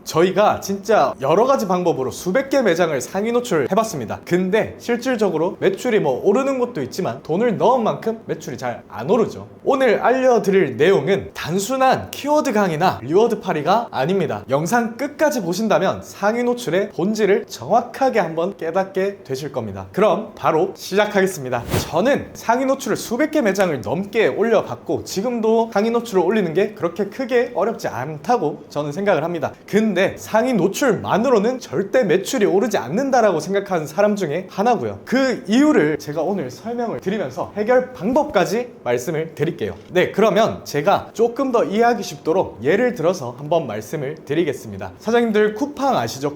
저희가 진짜 여러 가지 방법으로 수백 개 매장을 상위 노출을 해봤습니다. 근데 실질적으로 매출이 뭐 오르는 것도 있지만 돈을 넣은 만큼 매출이 잘 안 오르죠. 오늘 알려드릴 내용은 단순한 키워드 강의나 리워드 팔이가 아닙니다. 영상 끝까지 보신다면 상위 노출의 본질을 정확하게 한번 깨닫게 되실 겁니다. 그럼 바로 시작하겠습니다. 저는 상위 노출을 수백 개 매장을 넘게 올려봤고 지금도 상위 노출을 올리는 게 그렇게 크게 어렵지 않다고 저는 생각을 합니다. 근데 상위 노출만으로는 절대 매출이 오르지 않는다라고 생각하는 사람 중에 하나고요. 그 이유를 제가 오늘 설명을 드리면서 해결 방법까지 말씀을 드릴게요. 네, 그러면 제가 조금 더 이해하기 쉽도록 예를 들어서 한번 말씀을 드리겠습니다. 사장님들 쿠팡 아시죠?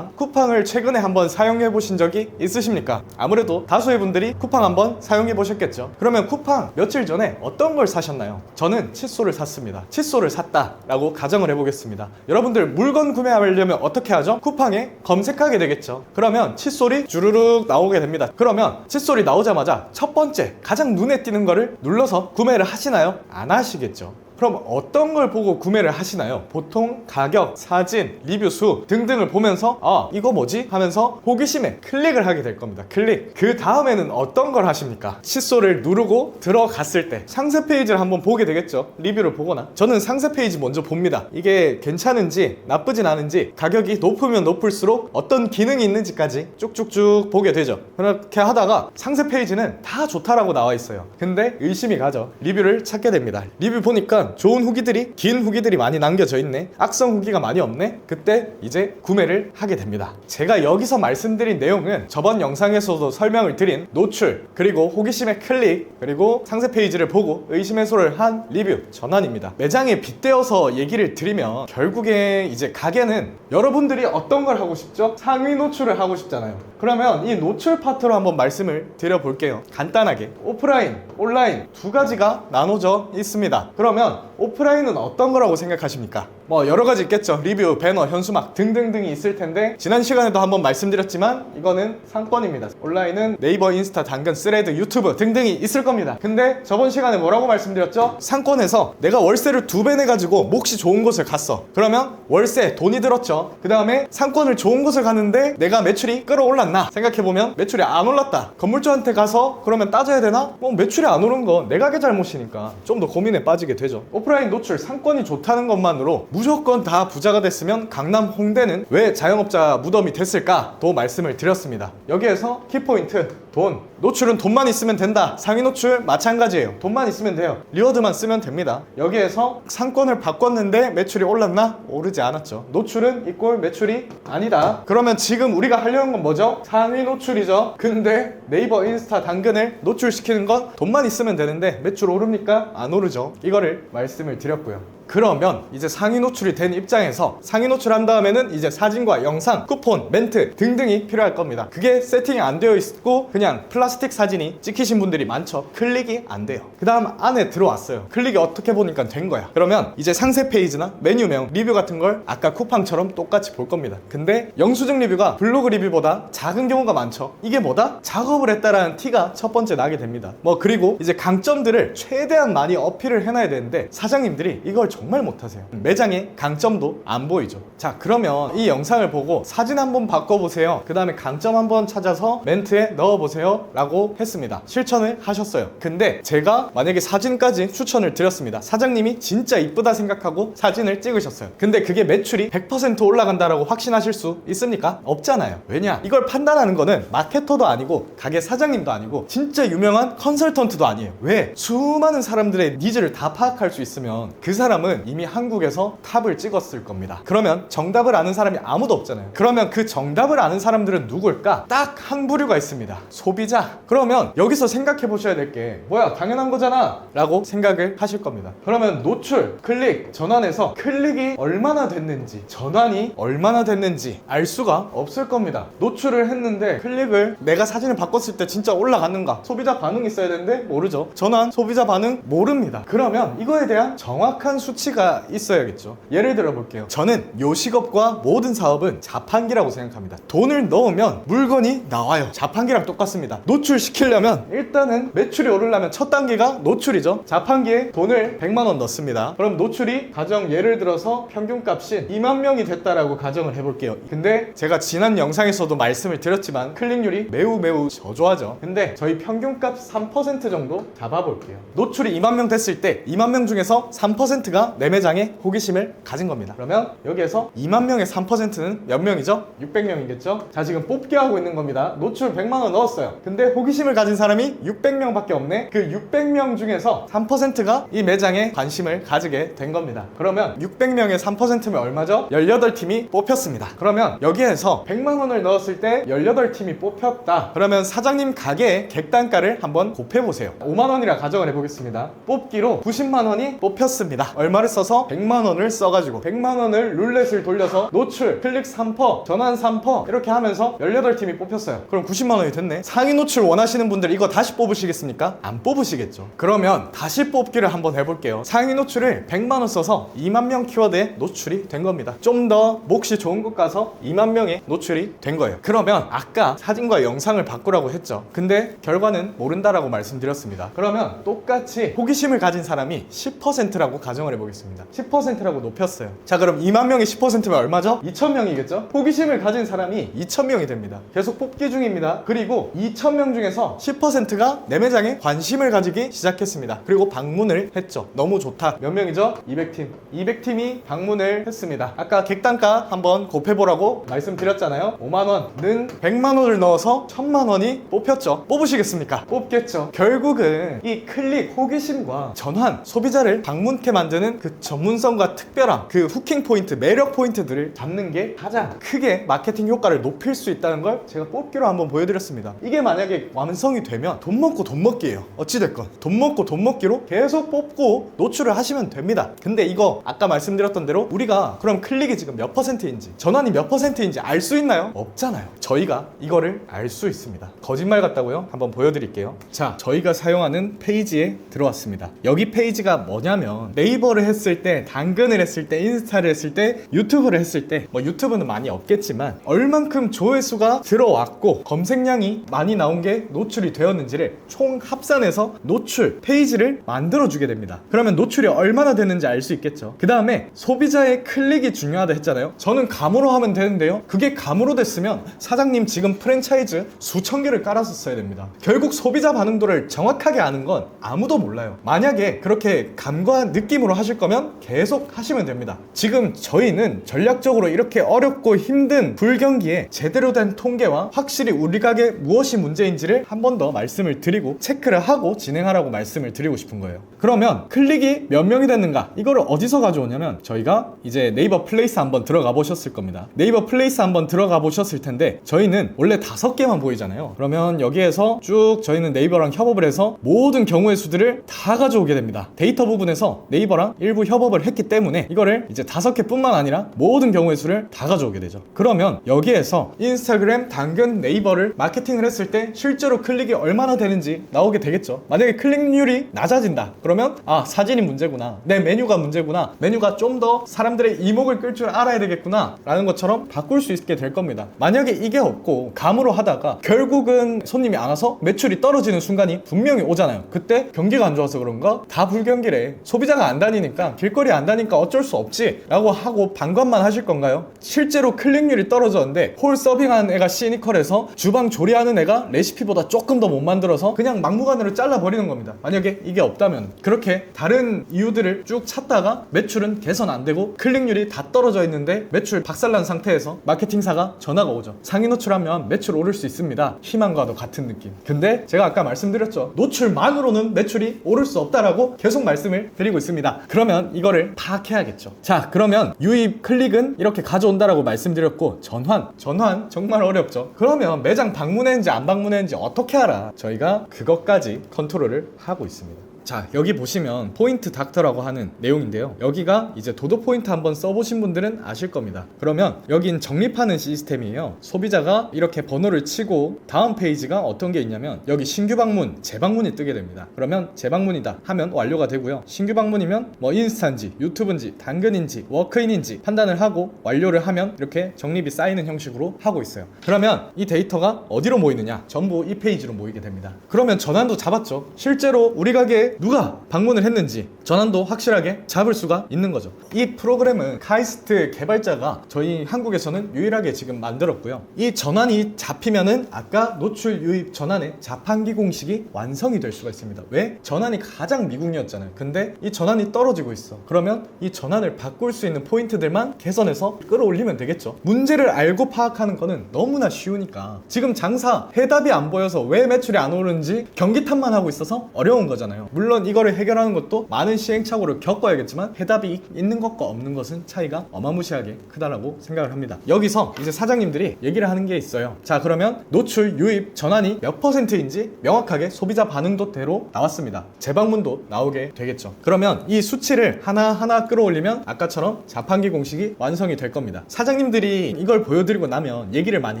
쿠팡을 최근에 한번 사용해 보신 적이 있으십니까? 아무래도 다수의 분들이 쿠팡 한번 사용해 보셨겠죠. 그러면 쿠팡 며칠 전에 어떤 걸 사셨나요? 저는 칫솔을 샀습니다. 칫솔을 샀다라고 가정을 해보겠습니다. 여러분들 물건 구매하려면 어떻게 하죠? 쿠팡에 검색하게 되겠죠. 그러면 칫솔이 주르륵 나오게 됩니다. 그러면 칫솔이 나오자마자 첫 번째 가장 눈에 띄는 거를 눌러서 구매를 하시나요? 안 하시겠죠. 그럼 어떤 걸 보고 구매를 하시나요? 보통 가격, 사진, 리뷰 수 등등을 보면서 아 이거 뭐지? 하면서 호기심에 클릭을 하게 될 겁니다. 클릭. 그 다음에는 어떤 걸 하십니까? 칫솔을 누르고 들어갔을 때 상세 페이지를 한번 보게 되겠죠. 리뷰를 보거나. 저는 상세 페이지 먼저 봅니다. 이게 괜찮은지 나쁘진 않은지 가격이 높으면 높을수록 어떤 기능이 있는지까지 쭉쭉쭉 보게 되죠. 그렇게 하다가 상세 페이지는 다 좋다라고 나와 있어요. 근데 의심이 가죠. 리뷰를 찾게 됩니다. 리뷰 보니까 좋은 후기들이, 긴 후기들이 많이 남겨져 있네. 악성 후기가 많이 없네. 그때 이제 구매를 하게 됩니다. 제가 여기서 말씀드린 내용은 저번 영상에서도 설명을 드린 노출, 그리고 호기심의 클릭, 그리고 상세 페이지를 보고 의심 해소를 한 리뷰 전환입니다. 매장에 빗대어서 얘기를 드리면 결국에 이제 가게는 여러분들이 어떤 걸 하고 싶죠? 상위 노출을 하고 싶잖아요. 그러면 이 노출 파트로 한번 말씀을 드려볼게요. 간단하게 오프라인, 온라인 두 가지가 나눠져 있습니다. 그러면 오프라인은 어떤 거라고 생각하십니까? 뭐 여러 가지 있겠죠. 리뷰, 배너, 현수막 등등등이 있을 텐데 지난 시간에도 한번 말씀드렸지만 이거는 상권입니다. 온라인은 네이버, 인스타, 당근, 스레드, 유튜브 등등이 있을 겁니다. 근데 저번 시간에 뭐라고 말씀드렸죠? 상권에서 내가 월세를 2배 내가지고 몫이 좋은 곳을 갔어. 그러면 월세 돈이 들었죠. 그 다음에 상권을 좋은 곳을 가는데 내가 매출이 끌어올랐나? 생각해보면 매출이 안 올랐다. 건물주한테 가서 그러면 따져야 되나? 뭐 매출이 안 오른 거 내 가게 잘못이니까 좀 더 고민에 빠지게 되죠. 오프라인 노출, 상권이 좋다는 것만으로 무조건 다 부자가 됐으면 강남 홍대는 왜 자영업자 무덤이 됐을까? 도 말씀을 드렸습니다. 여기에서 키포인트, 돈. 노출은 돈만 있으면 된다. 상위 노출 마찬가지예요. 돈만 있으면 돼요. 리워드만 쓰면 됩니다. 여기에서 상권을 바꿨는데 매출이 올랐나? 오르지 않았죠. 노출은 이꼴 매출이 아니다. 그러면 지금 우리가 하려는 건 뭐죠? 상위 노출이죠. 근데 네이버, 인스타, 당근을 노출시키는 건 돈만 있으면 되는데 매출 오릅니까? 안 오르죠. 이거를 말씀을 드렸고요. 그러면 이제 상위 노출이 된 입장에서 상위 노출한 다음에는 이제 사진과 영상, 쿠폰, 멘트 등등이 필요할 겁니다. 그게 세팅이 안 되어 있고 그냥 플라스틱 사진이 찍히신 분들이 많죠. 클릭이 안 돼요. 그 다음 안에 들어왔어요. 클릭이 어떻게 보니까 된 거야. 그러면 이제 상세 페이지나 메뉴명, 리뷰 같은 걸 아까 쿠팡처럼 똑같이 볼 겁니다. 근데 영수증 리뷰가 블로그 리뷰보다 작은 경우가 많죠. 이게 뭐다? 작업을 했다라는 티가 첫 번째 나게 됩니다. 뭐 그리고 이제 강점들을 최대한 많이 어필을 해놔야 되는데 사장님들이 이걸 정말 못하세요. 매장의 강점도 안 보이죠. 자, 그러면 이 영상을 보고 사진 한번 바꿔보세요. 그 다음에 강점 한번 찾아서 멘트에 넣어보세요 라고 했습니다. 실천을 하셨어요. 근데 제가 만약에 사진까지 추천을 드렸습니다. 사장님이 진짜 이쁘다 생각하고 사진을 찍으셨어요. 근데 그게 매출이 100% 올라간다라고 확신하실 수 있습니까? 없잖아요. 왜냐? 이걸 판단하는 거는 마케터도 아니고 가게 사장님도 아니고 진짜 유명한 컨설턴트도 아니에요. 왜? 수많은 사람들의 니즈를 다 파악할 수 있으면 그 사람은 이미 한국에서 탑을 찍었을 겁니다. 그러면 정답을 아는 사람이 아무도 없잖아요. 그러면 그 정답을 아는 사람들은 누굴까? 딱 한 부류가 있습니다. 소비자. 그러면 여기서 생각해 보셔야 될 게 뭐야 당연한 거잖아 라고 생각을 하실 겁니다. 그러면 노출, 클릭, 전환해서 클릭이 얼마나 됐는지 전환이 얼마나 됐는지 알 수가 없을 겁니다. 노출을 했는데 클릭을 내가 사진을 바꿨을 때 진짜 올라갔는가? 소비자 반응이 있어야 되는데 모르죠. 전환, 소비자 반응 모릅니다. 그러면 이거에 대한 정확한 수 수치가 있어야겠죠. 예를 들어 볼게요. 저는 요식업과 모든 사업은 자판기라고 생각합니다. 돈을 넣으면 물건이 나와요. 자판기랑 똑같습니다. 노출시키려면 일단은 매출이 오르려면 첫 단계가 노출이죠. 자판기에 돈을 100만 원 넣습니다. 그럼 노출이 가정 예를 들어서 평균값이 2만 명이 됐다라고 가정을 해볼게요. 근데 제가 지난 영상에서도 말씀을 드렸지만 클릭률이 매우 저조하죠. 근데 저희 평균값 3% 정도 잡아볼게요. 노출이 2만 명 됐을 때 2만 명 중에서 3%가 내 매장에 호기심을 가진 겁니다. 그러면 여기에서 2만 명의 3%는 몇 명이죠? 600명이겠죠? 자, 지금 뽑기 하고 있는 겁니다. 노출 100만 원 넣었어요. 근데 호기심을 가진 사람이 600명밖에 없네. 그 600명 중에서 3%가 이 매장에 관심을 가지게 된 겁니다. 그러면 600명의 3%면 얼마죠? 18팀이 뽑혔습니다. 그러면 여기에서 100만 원을 넣었을 때 18팀이 뽑혔다. 그러면 사장님 가게의 객단가를 한번 곱해보세요. 5만 원이라 가정을 해보겠습니다. 뽑기로 90만 원이 뽑혔습니다. 얼마를 써서? 100만 원을 써가지고 100만 원을 룰렛을 돌려서 노출, 클릭 3%, 전환 3% 이렇게 하면서 18팀이 뽑혔어요. 그럼 90만 원이 됐네. 상위 노출 원하시는 분들 이거 다시 뽑으시겠습니까? 안 뽑으시겠죠. 그러면 다시 뽑기를 한번 해볼게요. 상위 노출을 100만 원 써서 2만 명 키워드에 노출이 된 겁니다. 좀 더 몫이 좋은 곳 가서 2만 명의 노출이 된 거예요. 그러면 아까 사진과 영상을 바꾸라고 했죠. 근데 결과는 모른다라고 말씀드렸습니다. 그러면 똑같이 호기심을 가진 사람이 10%라고 가정을 해보겠습니다. 10%라고 높였어요. 자, 그럼 2만 명이 10%면 얼마죠? 2,000명이겠죠? 호기심을 가진 사람이 2,000명이 됩니다. 계속 뽑기 중입니다. 그리고 2,000명 중에서 10%가 내 매장에 관심을 가지기 시작했습니다. 그리고 방문을 했죠. 너무 좋다. 몇 명이죠? 200팀. 200팀이 방문을 했습니다. 아까 객단가 한번 곱해보라고 말씀드렸잖아요. 5만 원은 100만 원을 넣어서 1000만 원이 뽑혔죠. 뽑으시겠습니까? 뽑겠죠. 결국은 이 클릭, 호기심과 전환, 소비자를 방문케 만드는 그 전문성과 특별함, 그 후킹 포인트, 매력 포인트들을 잡는 게 가장 크게 마케팅 효과를 높일 수 있다는 걸 제가 뽑기로 한번 보여드렸습니다. 이게 만약에 완성이 되면 돈 먹고 돈 먹기예요. 어찌됐건 돈 먹고 돈 먹기로 계속 뽑고 노출을 하시면 됩니다. 근데 이거 아까 말씀드렸던 대로 우리가 그럼 클릭이 지금 몇 퍼센트인지, 전환이 몇 퍼센트인지 알 수 있나요? 없잖아요. 저희가 이거를 알 수 있습니다. 거짓말 같다고요? 한번 보여드릴게요. 자, 저희가 사용하는 페이지에 들어왔습니다. 여기 페이지가 뭐냐면 네이버를 했을 때, 당근을 했을 때, 인스타를 했을 때, 유튜브를 했을 때, 뭐 유튜브는 많이 없겠지만 얼만큼 조회수가 들어왔고 검색량이 많이 나온 게 노출이 되었는지를 총 합산해서 노출 페이지를 만들어주게 됩니다. 그러면 노출이 얼마나 되는지 알 수 있겠죠. 그 다음에 소비자의 클릭이 중요하다 했잖아요. 저는 감으로 하면 되는데요. 그게 감으로 됐으면 사장님 지금 프랜차이즈 수천 개를 깔아서 써야 됩니다. 결국 소비자 반응도를 정확하게 아는 건 아무도 몰라요. 만약에 그렇게 감과 느낌으로 하실 거면 계속 하시면 됩니다. 지금 저희는 전략적으로 이렇게 어렵고 힘든 불경기에 제대로 된 통계와 확실히 우리 가게 무엇이 문제인지를 한 번 더 말씀을 드리고 체크를 하고 진행하라고 말씀을 드리고 싶은 거예요. 그러면 클릭이 몇 명이 됐는가? 이거를 어디서 가져오냐면 저희가 이제 네이버 플레이스 한번 들어가 보셨을 겁니다. 네이버 플레이스 한번 들어가 보셨을 텐데 저희는 원래 5개만 보이잖아요. 그러면 여기에서 쭉 저희는 네이버랑 협업을 해서 모든 경우의 수들을 다 가져오게 됩니다. 데이터 부분에서 네이버랑 일부 협업을 했기 때문에 이거를 이제 5개 뿐만 아니라 모든 경우의 수를 다 가져오게 되죠. 그러면 여기에서 인스타그램, 당근, 네이버를 마케팅을 했을 때 실제로 클릭이 얼마나 되는지 나오게 되겠죠. 만약에 클릭률이 낮아진다 그러면 아, 사진이 문제구나, 내 메뉴가 문제구나, 메뉴가 좀 더 사람들의 이목을 끌 줄 알아야 되겠구나 라는 것처럼 바꿀 수 있게 될 겁니다. 만약에 이게 없고 감으로 하다가 결국은 손님이 안 와서 매출이 떨어지는 순간이 분명히 오잖아요. 그때 경기가 안 좋아서 그런가? 다 불경기래. 소비자가 안 다니니까, 길거리 안 다니니까 어쩔 수 없지 라고 하고 방관만 하실 건가요? 실제로 클릭률이 떨어졌는데 홀 서빙하는 애가 시니컬해서 주방 조리하는 애가 레시피보다 조금 더 못 만들어서 그냥 막무가내로 잘라버리는 겁니다. 만약에 이게 없다면 그렇게 다른 이유들을 쭉 찾다가 매출은 개선 안 되고 클릭률이 다 떨어져 있는데 매출 박살난 상태에서 마케팅사가 전화가 오죠. 상위 노출하면 매출 오를 수 있습니다. 희망과도 같은 느낌. 근데 제가 아까 말씀드렸죠. 노출만으로는 매출이 오를 수 없다라고 계속 말씀을 드리고 있습니다. 그러면 이거를 파악해야겠죠. 자, 그러면 유입 클릭은 이렇게 가져온다라고 말씀드렸고 전환 정말 어렵죠. 그러면 매장 방문했는지 안 방문했는지 어떻게 알아? 저희가 그것까지 컨트롤을 하고 있습니다. 자, 여기 보시면 포인트 닥터라고 하는 내용인데요. 여기가 이제 도도 포인트 한번 써보신 분들은 아실 겁니다. 그러면 여긴 적립하는 시스템이에요. 소비자가 이렇게 번호를 치고 다음 페이지가 어떤 게 있냐면 여기 신규 방문, 재방문이 뜨게 됩니다. 그러면 재방문이다 하면 완료가 되고요. 신규 방문이면 뭐 인스타인지 유튜브인지 당근인지 워크인인지 판단을 하고 완료를 하면 이렇게 적립이 쌓이는 형식으로 하고 있어요. 그러면 이 데이터가 어디로 모이느냐? 전부 이 페이지로 모이게 됩니다. 그러면 전환도 잡았죠. 실제로 우리 가게에 누가 방문을 했는지 전환도 확실하게 잡을 수가 있는 거죠. 이 프로그램은 카이스트 개발자가 저희 한국에서는 유일하게 지금 만들었고요. 이 전환이 잡히면은 아까 노출 유입 전환의 자판기 공식이 완성이 될 수가 있습니다. 왜? 전환이 가장 미국이었잖아요. 근데 이 전환이 떨어지고 있어. 그러면 이 전환을 바꿀 수 있는 포인트들만 개선해서 끌어올리면 되겠죠. 문제를 알고 파악하는 거는 너무나 쉬우니까 지금 장사 해답이 안 보여서 왜 매출이 안 오르는지 경기탄만 하고 있어서 어려운 거잖아요. 물론 이거를 해결하는 것도 많은 시행착오를 겪어야겠지만 해답이 있는 것과 없는 것은 차이가 어마무시하게 크다라고 생각을 합니다. 여기서 이제 사장님들이 얘기를 하는 게 있어요. 자, 그러면 노출 유입 전환이 몇 %인지 명확하게 소비자 반응도대로 나왔습니다. 재방문도 나오게 되겠죠. 그러면 이 수치를 하나하나 끌어올리면 아까처럼 자판기 공식이 완성이 될 겁니다. 사장님들이 이걸 보여드리고 나면 얘기를 많이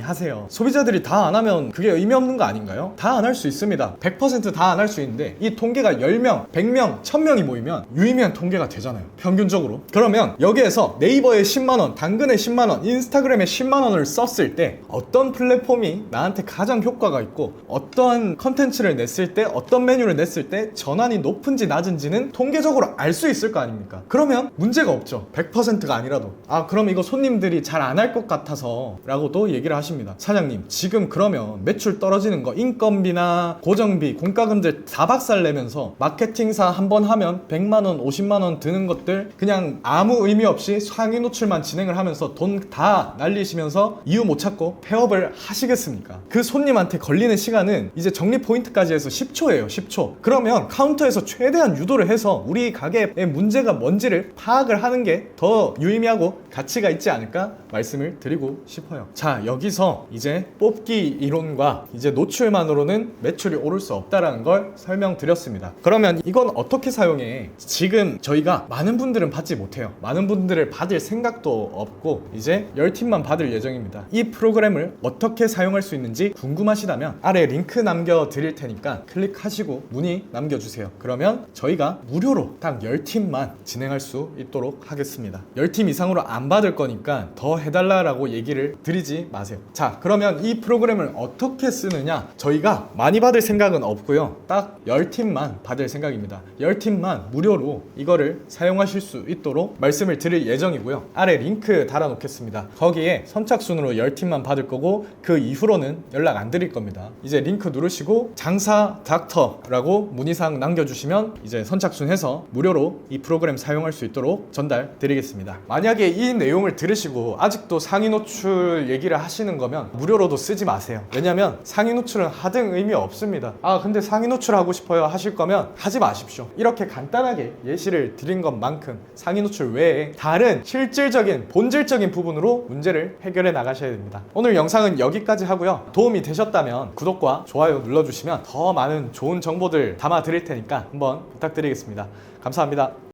하세요. 소비자들이 다 안 하면 그게 의미 없는 거 아닌가요? 다 안 할 수 있습니다. 100% 다 안 할 수 있는데 이 통계가 10명, 100명, 1000명이 모이면 유의미한 통계가 되잖아요. 평균적으로. 그러면 여기에서 네이버에 10만원, 당근에 10만원, 인스타그램에 10만원을 썼을 때 어떤 플랫폼이 나한테 가장 효과가 있고 어떤 컨텐츠를 냈을 때 어떤 메뉴를 냈을 때 전환이 높은지 낮은지는 통계적으로 알 수 있을 거 아닙니까? 그러면 문제가 없죠. 100%가 아니라도. 아, 그럼 이거 손님들이 잘 안 할 것 같아서 라고도 얘기를 하십니다. 사장님, 지금 그러면 매출 떨어지는 거 인건비나 고정비, 공과금들 다 박살내면서 마케팅사 한 번 하면 100만원, 50만원 드는 것들 그냥 아무 의미 없이 상위 노출만 진행을 하면서 돈 다 날리시면서 이유 못 찾고 폐업을 하시겠습니까? 그 손님한테 걸리는 시간은 이제 적립 포인트까지 해서 10초예요. 10초. 그러면 카운터에서 최대한 유도를 해서 우리 가게의 문제가 뭔지를 파악을 하는 게 더 유의미하고 가치가 있지 않을까 말씀을 드리고 싶어요. 자, 여기서 이제 뽑기 이론과 이제 노출만으로는 매출이 오를 수 없다라는 걸 설명드렸습니다. 그러면 이건 어떻게 사용해? 지금 저희가 많은 분들은 받지 못해요. 많은 분들을 받을 생각도 없고 이제 10팀만 받을 예정입니다. 이 프로그램을 어떻게 사용할 수 있는지 궁금하시다면 아래 링크 남겨드릴 테니까 클릭하시고 문의 남겨주세요. 그러면 저희가 무료로 딱 10팀만 진행할 수 있도록 하겠습니다. 10팀 이상으로 안 받을 거니까 더 해달라고 얘기를 드리지 마세요. 자, 그러면 이 프로그램을 어떻게 쓰느냐? 저희가 많이 받을 생각은 없고요. 딱 10팀만 받을 생각입니다. 10팀만 무료로 이거를 사용하실 수 있도록 말씀을 드릴 예정이고요. 아래 링크 달아놓겠습니다. 거기에 선착순으로 10팀만 받을 거고 그 이후로는 연락 안 드릴 겁니다. 이제 링크 누르시고 장사 닥터라고 문의사항 남겨주시면 이제 선착순 해서 무료로 이 프로그램 사용할 수 있도록 전달 드리겠습니다. 만약에 이 내용을 들으시고 아직도 상위 노출 얘기를 하시는 거면 무료로도 쓰지 마세요. 왜냐면 상위 노출은 하등 의미 없습니다. 아, 근데 상위 노출 하고 싶어요 하실 거면 하지 마십시오. 이렇게 간단하게 예시를 드린 것만큼 상위 노출 외에 다른 실질적인 본질적인 부분으로 문제를 해결해 나가셔야 됩니다. 오늘 영상은 여기까지 하고요. 도움이 되셨다면 구독과 좋아요 눌러주시면 더 많은 좋은 정보들 담아 드릴 테니까 한번 부탁드리겠습니다. 감사합니다.